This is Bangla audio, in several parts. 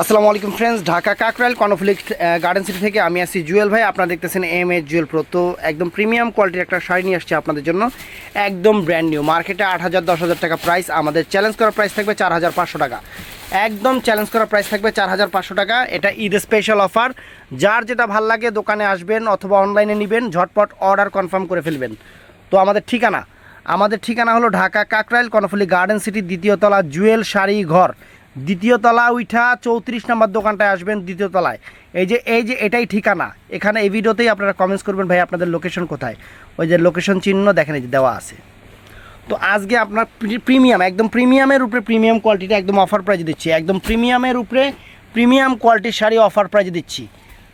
আসসালামু আলাইকুম friends, Dhaka Kakrail Karnaphuli garden city থেকে আমি আছি জুয়েল ভাই। আপনারা দেখতেছেন MS জুয়েল প্রো। তো একদম প্রিমিয়াম কোয়ালিটির একটা শাড়ি নিয়ে আসছে আপনাদের জন্য, একদম ব্র্যান্ড নিউ। মার্কেটে 8,000 10,000 টাকা প্রাইস, আমাদের চ্যালেঞ্জ করা প্রাইস থাকবে 4,500 টাকা। একদম চ্যালেঞ্জ করা প্রাইস থাকবে 4,500 টাকা। এটা ঈদ স্পেশাল অফার। যার যেটা ভাল লাগে দোকানে আসবেন অথবা অনলাইনে নেবেন, ঝটপট অর্ডার কনফার্ম করে ফেলবেন। তো আমাদের ঠিকানা হলো ঢাকা কাকরাইল কর্ণফুলি গার্ডেন সিটি, দ্বিতীয় তলা, জুয়েল শাড়ি ঘর, দ্বিতীয় তলা উঠা 34 নম্বর দোকানটায় আসবেন, দ্বিতীয় তলায়। এই যে এটাই ঠিকানা। এখানে এই ভিডিওতেই আপনারা কমেন্টস করবেন ভাই আপনাদের লোকেশন কোথায়। ওই যে লোকেশন চিহ্ন দেখেন, এই যে দেওয়া আছে। তো আজকে আপনার প্রিমিয়াম, একদম প্রিমিয়ামের উপরে প্রিমিয়াম কোয়ালিটিটা একদম অফার প্রাইজে দিচ্ছি। একদম প্রিমিয়ামের উপরে প্রিমিয়াম কোয়ালিটির শাড়ি অফার প্রাইজে দিচ্ছি।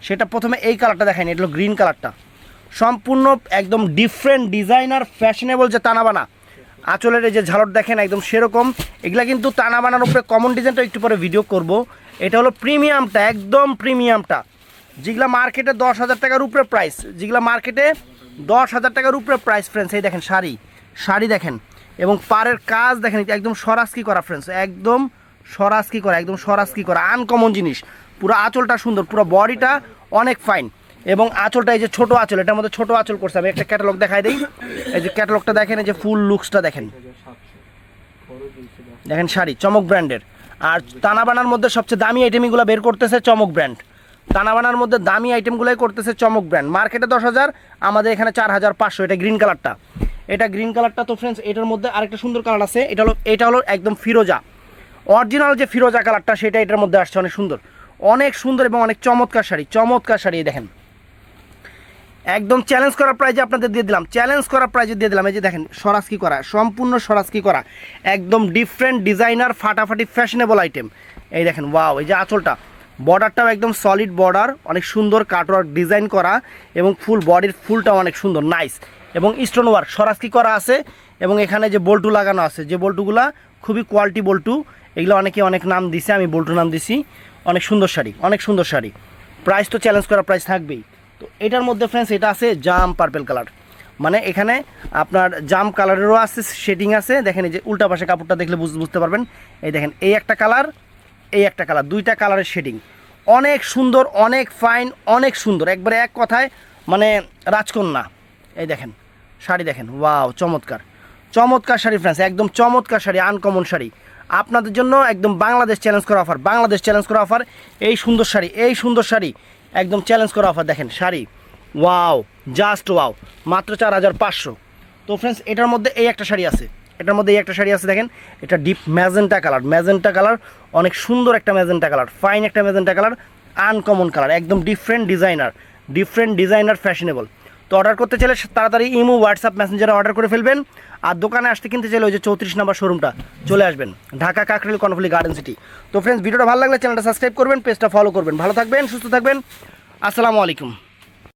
সেটা প্রথমে এই কালারটা দেখেন, এটা হলো গ্রিন কালারটা, সম্পূর্ণ একদম ডিফারেন্ট ডিজাইনার ফ্যাশনেবল যে তানাবানা আঁচলের এই যে ঝালট দেখেন একদম সেরকম। এগুলা কিন্তু তানাবানার উপরে কমন ডিজাইনটা একটু পরে ভিডিও করব। এটা হলো প্রিমিয়ামটা, একদম প্রিমিয়ামটা, যেগুলা মার্কেটে 10,000 টাকার উপরে প্রাইস, যেগুলা মার্কেটে 10,000 টাকার উপরে প্রাইস। ফ্রেন্ডস এই দেখেন শাড়ি দেখেন, এবং পাড়ের কাজ দেখেন একদম সরাসকি করা। ফ্রেন্ডস একদম সরাসকি করা আনকমন জিনিস। পুরো আঁচলটা সুন্দর, পুরো বডিটা অনেক ফাইন, এবং আঁচলটা এই যে ছোটো আঁচল, এটার মধ্যে ছোটো আঁচল করছে। আমি একটা ক্যাটালগ দেখাই দিই। এই যে ক্যাটালগটা দেখেন, এই যে ফুল লুকসটা দেখেন শাড়ি চমক ব্র্যান্ডের। আর তানাবানার মধ্যে সবচেয়ে দামি আইটেমগুলো বের করতেছে চমক ব্র্যান্ড। তানাবানার মধ্যে দামি আইটেমগুলোই করতেছে চমক ব্র্যান্ড। মার্কেটে 10,000, আমাদের এখানে 4,500। এটা গ্রিন কালারটা। তো ফ্রেন্ডস এটার মধ্যে আরেকটা সুন্দর কালার আছে। এটা হলো একদম ফিরোজা, অরিজিনাল যে ফিরোজা কালারটা সেটা এটার মধ্যে আসছে। অনেক সুন্দর এবং অনেক চমৎকার শাড়ি দেখেন। একদম চ্যালেঞ্জ করা প্রাইজে আপনাদের দিয়ে দিলাম, এই যে দেখেন সরাসকি করা, সম্পূর্ণ সরাসকি করা, একদম ডিফারেন্ট ডিজাইনার ফাটাফাটি ফ্যাশনেবল আইটেম। এই দেখেন ওয়াও, এই যে আঁচলটা, বর্ডারটাও একদম সলিড বর্ডার, অনেক সুন্দর কাটওয়ার্ক ডিজাইন করা, এবং ফুল বডির ফুলটাও অনেক সুন্দর নাইস, এবং স্টোন ওয়ার্ক সরাসকি করা আছে। এবং এখানে যে বল্টু লাগানো আছে, যে বল্টুগুলা খুবই কোয়ালিটি বল্টু, এগুলো অনেকে অনেক নাম দিছে, আমি বল্টু নাম দিছি। অনেক সুন্দর শাড়ি। প্রাইস তো চ্যালেঞ্জ করা প্রাইস থাকবেই। তো এটার মধ্যে ফ্রেন্ডস এটা আছে জাম পার্পেল কালার, মানে এখানে আপনার জাম কালারেরও আছে, শেডিং আছে। দেখেন এই যে উল্টা পাশে কাপড়টা দেখলে বুঝতে পারবেন। এই দেখেন এই একটা কালার, দুইটা কালারের শেডিং, অনেক সুন্দর, অনেক ফাইন, অনেক সুন্দর, একবারে এক কথায় মানে রাজকন্যা। এই দেখেন শাড়ি দেখেন, ওয়াও চমৎকার শাড়ি ফ্রেন্ডস, একদম চমৎকার শাড়ি, আনকমন শাড়ি আপনাদের জন্য। একদম বাংলাদেশ চ্যালেঞ্জ করা অফার। এই সুন্দর শাড়ি একদম চ্যালেঞ্জ করা অফার। দেখেন শাড়ি, ওয়াও, জাস্ট ওয়াও, মাত্র 4,500। তো ফ্রেন্ডস এটার মধ্যে এই একটা শাড়ি আছে, দেখেন এটা ডিপ ম্যাজেন্টা কালার, অনেক সুন্দর একটা ম্যাজেন্টা কালার, ফাইন একটা ম্যাজেন্টা কালার, আনকমন কালার, একদম ডিফারেন্ট ডিজাইনার ফ্যাশনেবল। তো অর্ডার করতে চাইলে তাড়াতাড়ি ইমো, হোয়াটসঅ্যাপ, মেসেঞ্জারে অর্ডার করে ফেলবেন। আর দোকানে আসতে কিনতে চাইলে ওই যে 34 নম্বর শোরুমটা চলে আসবেন, ঢাকা কাকরাইল কর্ণফুলি গার্ডেন সিটি। তো ফ্রেন্ডস ভিডিওটা ভালো লাগলে চ্যানেলটা সাবস্ক্রাইব করবেন, পেজটা ফলো করবেন। ভালো থাকবেন, সুস্থ থাকবেন, আসসালামু আলাইকুম।